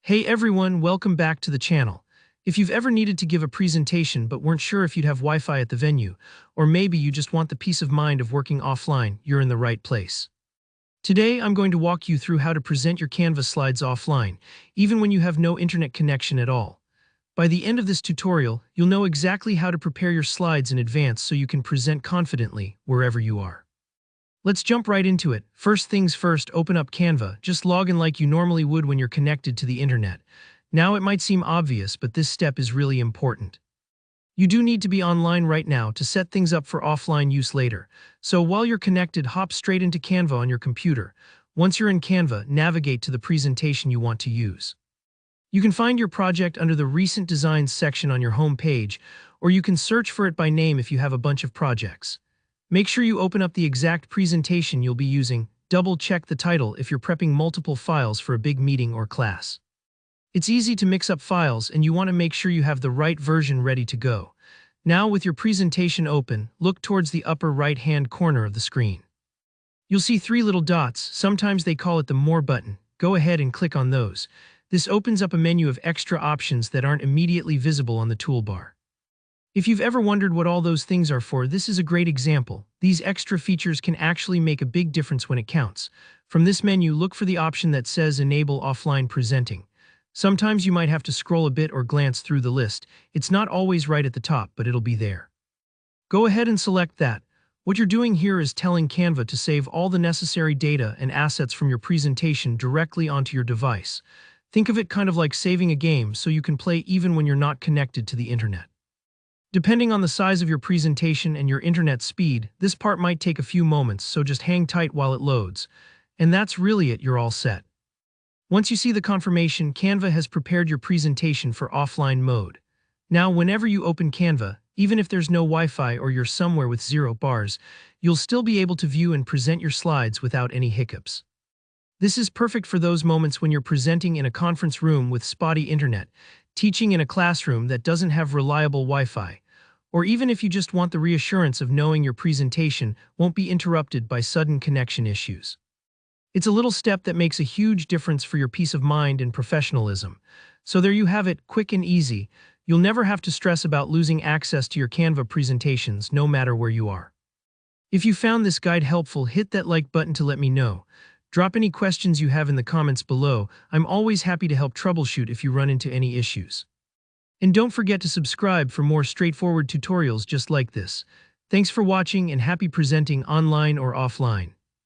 Hey everyone, welcome back to the channel. If you've ever needed to give a presentation but weren't sure if you'd have Wi-Fi at the venue, or maybe you just want the peace of mind of working offline, you're in the right place. Today, I'm going to walk you through how to present your Canva slides offline, even when you have no internet connection at all. By the end of this tutorial, you'll know exactly how to prepare your slides in advance so you can present confidently wherever you are. Let's jump right into it. First things first, open up Canva. Just log in like you normally would when you're connected to the internet. Now it might seem obvious, but this step is really important. You do need to be online right now to set things up for offline use later. So while you're connected, hop straight into Canva on your computer. Once you're in Canva, navigate to the presentation you want to use. You can find your project under the Recent Designs section on your home page, or you can search for it by name if you have a bunch of projects. Make sure you open up the exact presentation you'll be using. Double-check the title if you're prepping multiple files for a big meeting or class. It's easy to mix up files, and you want to make sure you have the right version ready to go. Now, with your presentation open, look towards the upper right-hand corner of the screen. You'll see three little dots. Sometimes they call it the More button. Go ahead and click on those. This opens up a menu of extra options that aren't immediately visible on the toolbar. If you've ever wondered what all those things are for, this is a great example. These extra features can actually make a big difference when it counts. From this menu, look for the option that says Enable Offline Presenting. Sometimes you might have to scroll a bit or glance through the list. It's not always right at the top, but it'll be there. Go ahead and select that. What you're doing here is telling Canva to save all the necessary data and assets from your presentation directly onto your device. Think of it kind of like saving a game so you can play even when you're not connected to the internet. Depending on the size of your presentation and your internet speed, this part might take a few moments, so just hang tight while it loads. And that's really it, you're all set. Once you see the confirmation, Canva has prepared your presentation for offline mode. Now, whenever you open Canva, even if there's no Wi-Fi or you're somewhere with 0 bars, you'll still be able to view and present your slides without any hiccups. This is perfect for those moments when you're presenting in a conference room with spotty internet, teaching in a classroom that doesn't have reliable Wi-Fi, or even if you just want the reassurance of knowing your presentation won't be interrupted by sudden connection issues. It's a little step that makes a huge difference for your peace of mind and professionalism. So there you have it, quick and easy. You'll never have to stress about losing access to your Canva presentations, no matter where you are. If you found this guide helpful, hit that like button to let me know. Drop any questions you have in the comments below. I'm always happy to help troubleshoot if you run into any issues. And don't forget to subscribe for more straightforward tutorials just like this. Thanks for watching and happy presenting online or offline.